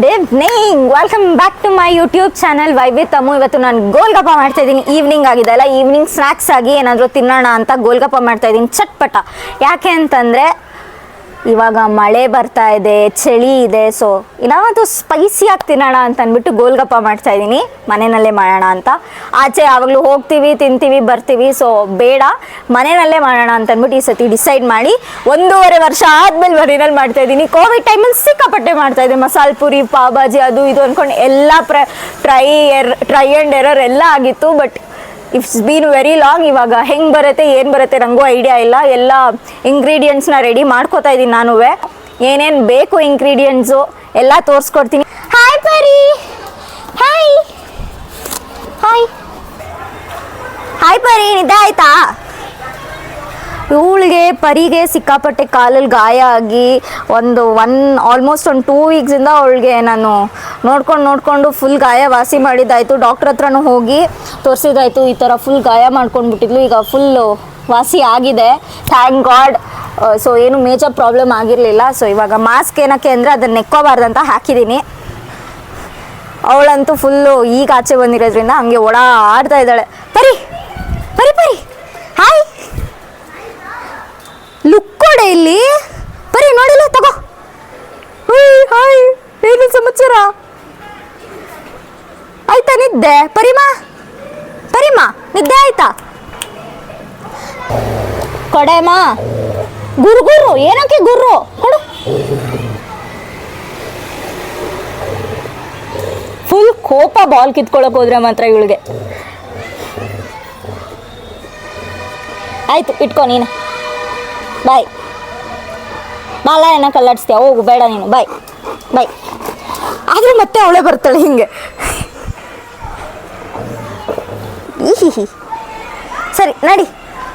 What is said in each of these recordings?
Good evening, welcome back to my YouTube channel Y with Ammu. ಇವತ್ತು ನಾನು ಗೋಲ್ಗಪ್ಪ ಮಾಡ್ತಾ ಇದ್ದೀನಿ. ಈವ್ನಿಂಗ್ ಆಗಿದೆ ಅಲ್ಲ, ಈವ್ನಿಂಗ್ ಸ್ನ್ಯಾಕ್ಸ್ ಆಗಿ ಏನಾದರೂ ತಿನ್ನೋಣ ಅಂತ ಗೋಲ್ಗಪ್ಪ ಮಾಡ್ತಾ ಇದ್ದೀನಿ ಚಟ್ಪಟ. ಯಾಕೆ ಅಂತಂದರೆ ಇವಾಗ ಮಳೆ ಬರ್ತಾ ಇದೆ, ಚಳಿ ಇದೆ, ಸೊ ನಾವಂತೂ ಸ್ಪೈಸಿಯಾಗಿ ತಿನ್ನೋಣ ಅಂತ ಅಂದ್ಬಿಟ್ಟು ಗೋಲ್ಗಪ್ಪ ಮಾಡ್ತಾ ಇದ್ದೀನಿ. ಮನೆಯಲ್ಲೇ ಮಾಡೋಣ ಅಂತ. ಆಚೆ ಯಾವಾಗಲೂ ಹೋಗ್ತೀವಿ, ತಿಂತೀವಿ, ಬರ್ತೀವಿ, ಸೊ ಬೇಡ, ಮನೆಯಲ್ಲೇ ಮಾಡೋಣ ಅಂತ ಅಂದ್ಬಿಟ್ಟು ಈ ಸತಿ ಡಿಸೈಡ್ ಮಾಡಿ 1.5 ವರ್ಷ ಆದಮೇಲೆ ಮನೆಯಲ್ಲಿ ಮಾಡ್ತಾ ಇದ್ದೀನಿ. ಕೋವಿಡ್ ಟೈಮಲ್ಲಿ ಸಿಕ್ಕಾಪಟ್ಟೆ ಮಾಡ್ತಾ ಇದ್ದೆ, ಮಸಾಲೆ ಪುರಿ, ಪಾವ್ ಭಾಜಿ, ಅದು ಇದು ಅಂದ್ಕೊಂಡು ಎಲ್ಲ ಟ್ರೈ ಆ್ಯಂಡ್ ಎರರ್ ಎಲ್ಲ ಆಗಿತ್ತು. But it's been very long. ಇವಾಗ ಹೆಂಗೆ ಬರುತ್ತೆ, ಏನು ಬರುತ್ತೆ ನನಗೂ ಐಡಿಯಾ ಇಲ್ಲ. ಎಲ್ಲ ಇಂಗ್ರೀಡಿಯೆಂಟ್ಸ್ನ ರೆಡಿ ಮಾಡ್ಕೋತಾ ಇದ್ದೀನಿ ನಾನು. ಏನೇನು ಬೇಕು ಇಂಗ್ರೀಡಿಯೆಂಟ್ಸು ಎಲ್ಲ ತೋರಿಸ್ಕೊಡ್ತೀನಿ. ಹಾಯ್ ಪರಿ, ಹಾಯ್ ಹಾಯ್ ಹಾಯ್ ಪರಿ, ನಿದ್ದೆ ಆಯ್ತಾ? ಪರಿಗೆ ಸಿಕ್ಕಾಪಟ್ಟೆ ಕಾಲಲ್ಲಿ ಗಾಯ ಆಗಿ ಆಲ್ಮೋಸ್ಟ್ 2 ವೀಕ್ಸಿಂದ ಅವಳಿಗೆ ನಾನು ನೋಡ್ಕೊಂಡು ಫುಲ್ ಗಾಯ ವಾಸಿ ಮಾಡಿದ್ದಾಯಿತು. ಡಾಕ್ಟ್ರ್ ಹತ್ರನೂ ಹೋಗಿ ತೋರಿಸಿದಾಯಿತು. ಈ ಥರ ಫುಲ್ ಗಾಯ ಮಾಡ್ಕೊಂಡ್ಬಿಟ್ಟಿದ್ಲು. ಈಗ ಫುಲ್ಲು ವಾಸಿ ಆಗಿದೆ, ಥ್ಯಾಂಕ್ ಗಾಡ್. ಸೊ ಏನು ಮೇಜರ್ ಪ್ರಾಬ್ಲಮ್ ಆಗಿರಲಿಲ್ಲ. ಸೊ ಇವಾಗ ಮಾಸ್ಕ್ ಏನಕ್ಕೆ ಅಂದರೆ ಅದನ್ನು ನೆಕ್ಕೋಬಾರ್ದಂತ ಹಾಕಿದ್ದೀನಿ. ಅವಳಂತೂ ಫುಲ್ಲು ಈಗ ಆಚೆ ಬಂದಿರೋದ್ರಿಂದ ಹಂಗೆ ಓಡಾಡ್ತಾ ಇದ್ದಾಳೆ. ಪರಿ ಪರಿ ಪರಿ, ಹಾಯ್, ಲುಕ್ ಕೊಡೆ ಇಲ್ಲಿ. ಬರೀ ನೋಡಿಲ್ಲ, ತಗೋ. ಹಾಯ್, ಏನು ಸಮಾಚಾರ? ಆಯ್ತಾ ನಿದ್ದೆ? ಪರಿಮಾ ನಿದ್ದೆ ಆಯ್ತಾ? ಕೊಡೆಮಾ, ಗುರು ಏನಕ್ಕೆ ಗುರು ಕೊಡು. ಫುಲ್ ಕೋಪ, ಬಾಲ್ ಕಿತ್ಕೊಳಕ್ ಹೋದ್ರೆ ಮಾತ್ರ ಇವಳಿಗೆ. ಆಯ್ತು, ಇಟ್ಕೊ ನೀನು. ಬಾಯ್. ಬಾಲ ಏನೋ ಕಲ್ಲಾಡಿಸ್ತೀಯ, ಹೋಗು, ಬೇಡ ನೀನು, ಬಾಯ್ ಬಾಯ್. ಆದರೂ ಮತ್ತೆ ಅವಳೇ ಬರ್ತಾಳೆ ಹಿಂಗೆ. ಈ ಸರಿ ನಡಿ,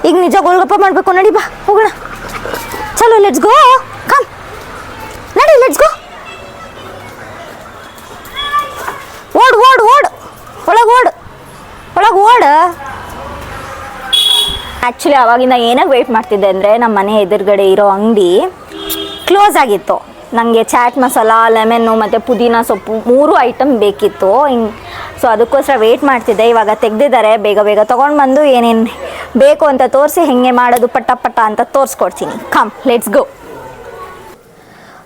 ಈಗ ನಿಜ ಗೋಲ್ಗಪ್ಪ ಮಾಡಬೇಕು. ನಡಿ, ಬಾ ಹೋಗೋಣ. ಚಲೋ, ಲೆಟ್ಸ್ ಗೋ, ಕಮ್, ನಡಿ, ಲೆಟ್ಸ್ ಗೋ. ಓಡು ಓಡು ಓಡು, ಒಳಗೆ ಓಡು. ಆ್ಯಕ್ಚುಲಿ ಆವಾಗಿಂದ ಏನಾಗ ವೆಯ್ಟ್ ಮಾಡ್ತಿದ್ದೆ ಅಂದರೆ, ನಮ್ಮ ಮನೆ ಎದುರುಗಡೆ ಇರೋ ಅಂಗಡಿ ಕ್ಲೋಸ್ ಆಗಿತ್ತು. ನನಗೆ ಚಾಟ್ ಮಸಾಲ, ಲೆಮನ್ನು ಮತ್ತು ಪುದೀನ ಸೊಪ್ಪು 3 ಐಟಮ್ ಬೇಕಿತ್ತು. ಸೊ ಅದಕ್ಕೋಸ್ಕರ ವೆಯ್ಟ್ ಮಾಡ್ತಿದ್ದೆ. ಇವಾಗ ತೆಗೆದಿದ್ದಾರೆ, ಬೇಗ ತೊಗೊಂಡು ಬಂದು ಏನೇನು ಬೇಕು ಅಂತ ತೋರಿಸಿ ಹೆಂಗೆ ಮಾಡೋದು ಪಟ್ಟ ಅಂತ ತೋರಿಸ್ಕೊಡ್ತೀನಿ. Come, let's go.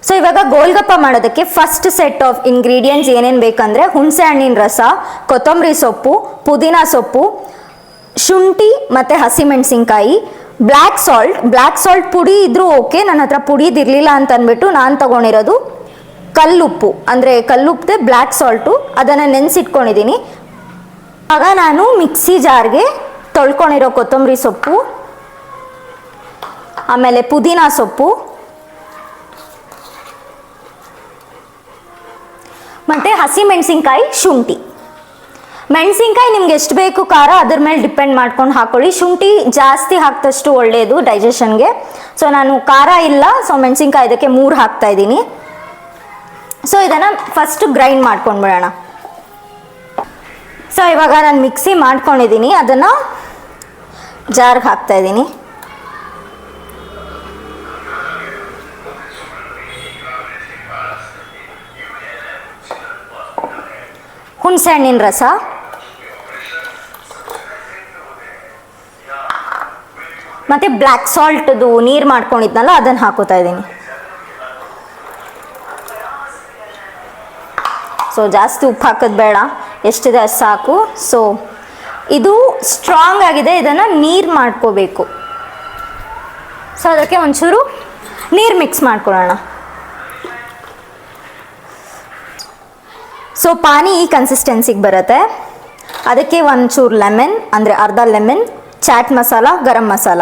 ಸೊ ಇವಾಗ ಗೋಲ್ಗಪ್ಪ ಮಾಡೋದಕ್ಕೆ ಫಸ್ಟ್ ಸೆಟ್ ಆಫ್ ಇಂಗ್ರೀಡಿಯೆಂಟ್ಸ್ ಏನೇನು ಬೇಕಂದರೆ, ಹುಣಸೆ ಹಣ್ಣಿನ ರಸ, ಕೊತ್ತಂಬರಿ ಸೊಪ್ಪು, ಪುದೀನ ಸೊಪ್ಪು, ಶುಂಠಿ ಮತ್ತು ಹಸಿಮೆಣಸಿನ್ಕಾಯಿ, ಬ್ಲ್ಯಾಕ್ ಸಾಲ್ಟ್ ಪುಡಿ ಇದ್ರೂ ಓಕೆ. ನನ್ನ ಹತ್ರ ಪುಡಿದಿರಲಿಲ್ಲ ಅಂತ ಅಂದ್ಬಿಟ್ಟು ನಾನು ತೊಗೊಂಡಿರೋದು ಕಲ್ಲುಪ್ಪು, ಅಂದರೆ ಕಲ್ಲುಪ್ಪದೆ ಬ್ಲ್ಯಾಕ್ ಸಾಲ್ಟು, ಅದನ್ನು ನೆನೆಸಿಟ್ಕೊಂಡಿದ್ದೀನಿ. ಆಗ ನಾನು ಮಿಕ್ಸಿ ಜಾರ್ಗೆ ತೊಳ್ಕೊಂಡಿರೋ ಕೊತ್ತಂಬರಿ ಸೊಪ್ಪು, ಆಮೇಲೆ ಪುದೀನ ಸೊಪ್ಪು ಮತ್ತು ಹಸಿಮೆಣಸಿನ್ಕಾಯಿ, ಶುಂಠಿ. ಮೆಣಸಿನ್ಕಾಯಿ ನಿಮ್ಗೆ ಎಷ್ಟು ಬೇಕು ಖಾರ ಅದ್ರ ಮೇಲೆ ಡಿಪೆಂಡ್ ಮಾಡ್ಕೊಂಡು ಹಾಕೊಳ್ಳಿ. ಶುಂಠಿ ಜಾಸ್ತಿ ಹಾಕಿದಷ್ಟು ಒಳ್ಳೆಯದು ಡೈಜೆಷನ್ಗೆ. ಸೊ ನಾನು ಖಾರ ಇಲ್ಲ, ಸೊ ಮೆಣಸಿನ್ಕಾಯಿ ಇದಕ್ಕೆ 3 ಹಾಕ್ತಾ ಇದ್ದೀನಿ. ಸೊ ಇದನ್ನು ಫಸ್ಟ್ ಗ್ರೈಂಡ್ ಮಾಡ್ಕೊಂಡ್ಬಿಡೋಣ. ಸೊ ಇವಾಗ ನಾನು ಮಿಕ್ಸಿ ಮಾಡ್ಕೊಂಡಿದ್ದೀನಿ, ಅದನ್ನು ಜಾರ್ಗೆ ಹಾಕ್ತಾ ಇದ್ದೀನಿ. ಹುಣಸೆ ಹಣ್ಣಿನ ರಸ, ಮತ್ತು ಬ್ಲ್ಯಾಕ್ ಸಾಲ್ಟ್ದು ನೀರು ಮಾಡ್ಕೊಂಡಿದ್ನಲ್ಲ ಅದನ್ನು ಹಾಕೋತಾ ಇದ್ದೀನಿ. ಸೊ ಜಾಸ್ತಿ ಉಪ್ಪು ಹಾಕೋದು ಬೇಡ, ಎಷ್ಟಿದೆ ಅಷ್ಟು ಸಾಕು. ಸೊ ಇದು ಸ್ಟ್ರಾಂಗ್ ಆಗಿದೆ, ಇದನ್ನು ನೀರು ಮಾಡ್ಕೋಬೇಕು. ಸೊ ಅದಕ್ಕೆ ಒಂಚೂರು ನೀರು ಮಿಕ್ಸ್ ಮಾಡ್ಕೊಳ್ಳೋಣ. ಸೊ ಪಾನಿ ಈ ಕನ್ಸಿಸ್ಟೆನ್ಸಿಗೆ ಬರುತ್ತೆ. ಅದಕ್ಕೆ ಒಂಚೂರು ಲೆಮನ್, ಅಂದರೆ ಅರ್ಧ lemon, chat masala, garam masala.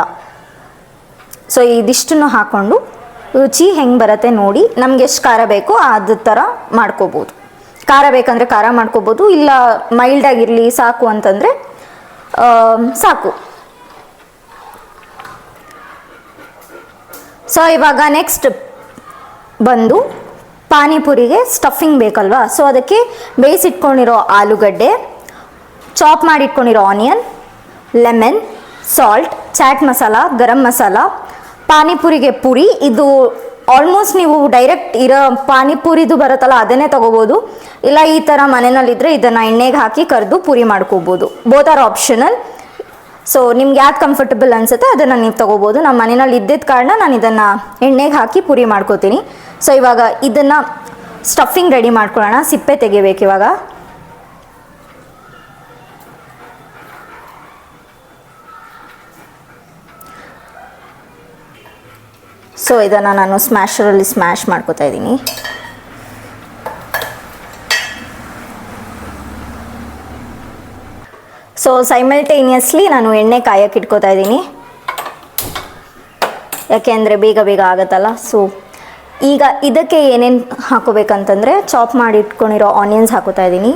So ಇದಿಷ್ಟನ್ನು ಹಾಕ್ಕೊಂಡು ರುಚಿ ಹೆಂಗೆ ಬರುತ್ತೆ ನೋಡಿ. ನಮ್ಗೆ ಎಷ್ಟು ಖಾರ ಬೇಕೋ ಅದ ಥರ ಮಾಡ್ಕೋಬೋದು. ಖಾರ ಬೇಕಂದರೆ ಖಾರ ಮಾಡ್ಕೋಬೋದು, ಇಲ್ಲ ಮೈಲ್ಡಾಗಿರಲಿ ಸಾಕು ಅಂತಂದರೆ ಸಾಕು. ಸೊ ಇವಾಗ ನೆಕ್ಸ್ಟ್ ಬಂದು ಪಾನಿಪುರಿಗೆ ಸ್ಟಫಿಂಗ್ ಬೇಕಲ್ವಾ. ಸೊ ಅದಕ್ಕೆ ಬೇಯಿಸಿಟ್ಕೊಂಡಿರೋ ಆಲೂಗಡ್ಡೆ, ಚಾಪ್ ಮಾಡಿಟ್ಕೊಂಡಿರೋ onion, lemon, salt, chaat masala, garam masala, ಪಾನಿಪುರಿಗೆ ಪುರಿ, ಇದು ಆಲ್ಮೋಸ್ಟ್ ನೀವು ಡೈರೆಕ್ಟ್ ಇರೋ ಪಾನಿಪುರಿದು ಬರುತ್ತಲ್ಲ ಅದನ್ನೇ ತೊಗೋಬೋದು, ಇಲ್ಲ ಈ ಥರ ಮನೆಯಲ್ಲಿದ್ದರೆ ಇದನ್ನು ಎಣ್ಣೆಗೆ ಹಾಕಿ ಕರೆದು ಪೂರಿ ಮಾಡ್ಕೋಬೋದು. Both are optional. ಸೊ ನಿಮ್ಗೆ ಯಾವ್ದು ಕಂಫರ್ಟಬಲ್ ಅನಿಸುತ್ತೆ ಅದನ್ನು ನೀವು ತೊಗೋಬೋದು. ನಮ್ಮ ಮನೆಯಲ್ಲಿ ಇದ್ದಿದ್ದ ಕಾರಣ ನಾನು ಇದನ್ನು ಎಣ್ಣೆಗೆ ಹಾಕಿ ಪೂರಿ ಮಾಡ್ಕೋತೀನಿ. ಸೊ ಇವಾಗ ಇದನ್ನು ಸ್ಟಫಿಂಗ್ ರೆಡಿ ಮಾಡ್ಕೊಳ್ಳೋಣ. ಸಿಪ್ಪೆ ತೆಗಿಬೇಕು ಇವಾಗ. ಸೊ ಇದನ್ನು ನಾನು ಸ್ಮ್ಯಾಶರಲ್ಲಿ ಸ್ಮ್ಯಾಶ್ ಮಾಡ್ಕೋತಾ ಇದ್ದೀನಿ. ಸೊ ಸೈಮಲ್ಟೇನಿಯಸ್ಲಿ ನಾನು ಎಣ್ಣೆ ಕಾಯಕ್ಕೆ ಇಟ್ಕೋತಾ ಇದ್ದೀನಿ, ಯಾಕೆಂದರೆ ಬೇಗ ಬೇಗ ಆಗುತ್ತಲ್ಲ. ಸೊ ಈಗ ಇದಕ್ಕೆ ಏನೇನು ಹಾಕೋಬೇಕಂತಂದರೆ ಚಾಪ್ ಮಾಡಿ ಇಟ್ಕೊಂಡಿರೋ ಆನಿಯನ್ಸ್ ಹಾಕೋತಾ ಇದ್ದೀನಿ,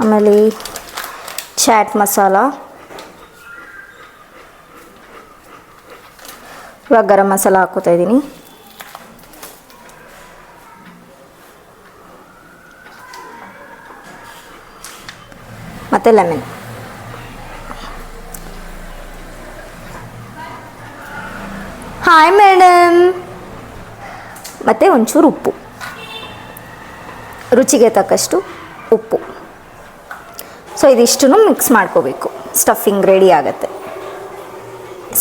ಆಮೇಲೆ ಚಾಟ್ ಮಸಾಲ, ಇವಾಗ ಗರಂ ಮಸಾಲ ಹಾಕೋತಾ ಇದ್ದೀನಿ, ಮತ್ತು ಲೆಮನ್. Hi madam. ಮತ್ತು ಒಂಚೂರು ಉಪ್ಪು, ರುಚಿಗೆ ತಕ್ಕಷ್ಟು ಉಪ್ಪು. ಸೊ ಇದಿಷ್ಟನ್ನು ಮಿಕ್ಸ್ ಮಾಡ್ಕೋಬೇಕು. ಸ್ಟಫಿಂಗ್ ರೆಡಿ ಆಗುತ್ತೆ.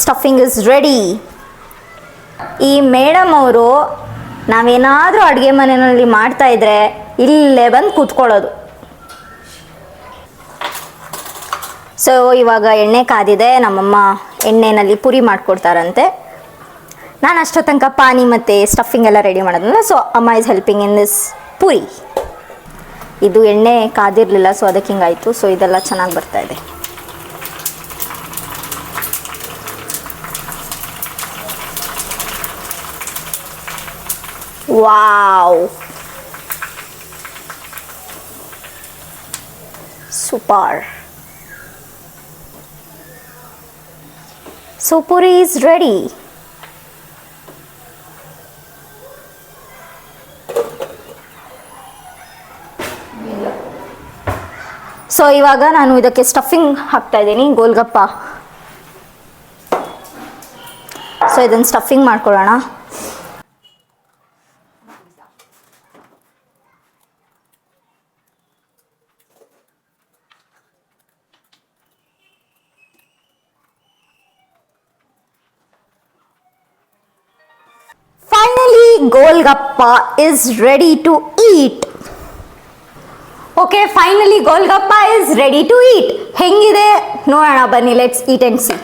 Stuffing is ready. ಈ ಮೇಡಮ್ ಅವರು ನಾವೇನಾದರೂ ಅಡುಗೆ ಮನೆಯಲ್ಲಿ ಮಾಡ್ತಾಯಿದ್ರೆ ಇಲ್ಲೇ ಬಂದು ಕೂತ್ಕೊಳ್ಳೋದು. ಸೊ ಇವಾಗ ಎಣ್ಣೆ ಕಾದಿದೆ, ನಮ್ಮಮ್ಮ ಎಣ್ಣೆಯಲ್ಲಿ ಪೂರಿ ಮಾಡಿಕೊಡ್ತಾರಂತೆ. ನಾನು ಅಷ್ಟೋ ತನಕ ಪಾನಿ ಮತ್ತು ಸ್ಟಫಿಂಗ್ ಎಲ್ಲ ರೆಡಿ ಮಾಡೋದಲ್ಲ. ಸೊ ಅಮ್ಮ is helping in this puri. ಇದು ಎಣ್ಣೆ ಕಾದಿರಲಿಲ್ಲ, ಸೊ ಅದಕ್ಕೆ ಹಿಂಗಾಯಿತು. ಸೊ ಇದೆಲ್ಲ ಚೆನ್ನಾಗಿ ಬರ್ತಾಯಿದೆ. Wow, super. So puri is ready. So ಇವಾಗ ನಾನು ಇದಕ್ಕೆ ಸ್ಟಫಿಂಗ್ ಹಾಕ್ತಾ ಇದ್ದೀನಿ, ಗೋಲ್ಗಪ್ಪ. ಸೊ ಇದನ್ನು ಸ್ಟಫಿಂಗ್ ಮಾಡ್ಕೊಳ್ಳೋಣ. Finally, Golgappa is ready to eat. Okay, finally Golgappa is ready to eat. ಹೆಂಗಿದೆ ನೋಡೋಣ ಬನ್ನಿ. Let's eat and see.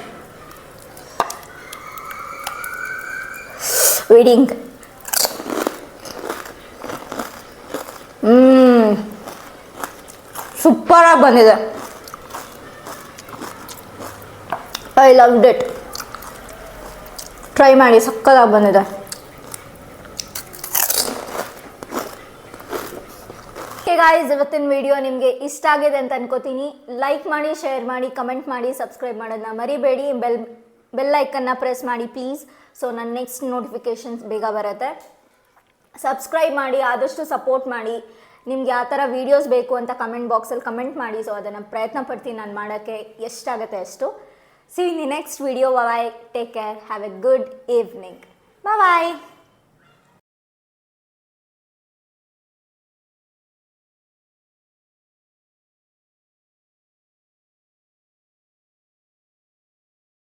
ವೇಡಿಂಗ್. ಸೂಪರಾಗಿ ಬಂದಿದೆ. I loved it. ಟ್ರೈ ಮಾಡಿ, ಸಕ್ಕತ್ತಾಗಿ ಬಂದಿದೆ. ಗಾಯ್ಸ್, ಇವತ್ತಿನ ವಿಡಿಯೋ ನಿಮಗೆ ಇಷ್ಟ ಆಗಿದೆ ಅಂತ ಅನ್ಕೋತೀನಿ. ಲೈಕ್ ಮಾಡಿ, ಶೇರ್ ಮಾಡಿ, ಕಮೆಂಟ್ ಮಾಡಿ, ಸಬ್ಸ್ಕ್ರೈಬ್ ಮಾಡೋದನ್ನ ಮರಿಬೇಡಿ. ಬೆಲ್ ಐಕನ್ನ ಪ್ರೆಸ್ ಮಾಡಿ ಪ್ಲೀಸ್. ಸೊ ನನ್ನ ನೆಕ್ಸ್ಟ್ ನೋಟಿಫಿಕೇಷನ್ಸ್ ಬೇಗ ಬರುತ್ತೆ. ಸಬ್ಸ್ಕ್ರೈಬ್ ಮಾಡಿ, ಆದಷ್ಟು ಸಪೋರ್ಟ್ ಮಾಡಿ. ನಿಮ್ಗೆ ಯಾವ ಥರ ವೀಡಿಯೋಸ್ ಬೇಕು ಅಂತ ಕಮೆಂಟ್ ಬಾಕ್ಸಲ್ಲಿ ಕಮೆಂಟ್ ಮಾಡಿ. ಸೊ ಅದನ್ನು ಪ್ರಯತ್ನ ಪಡ್ತೀನಿ ನಾನು ಮಾಡೋಕ್ಕೆ, ಎಷ್ಟಾಗುತ್ತೆ ಅಷ್ಟು. See in the next video. Bye, take care, have a good evening. Bye.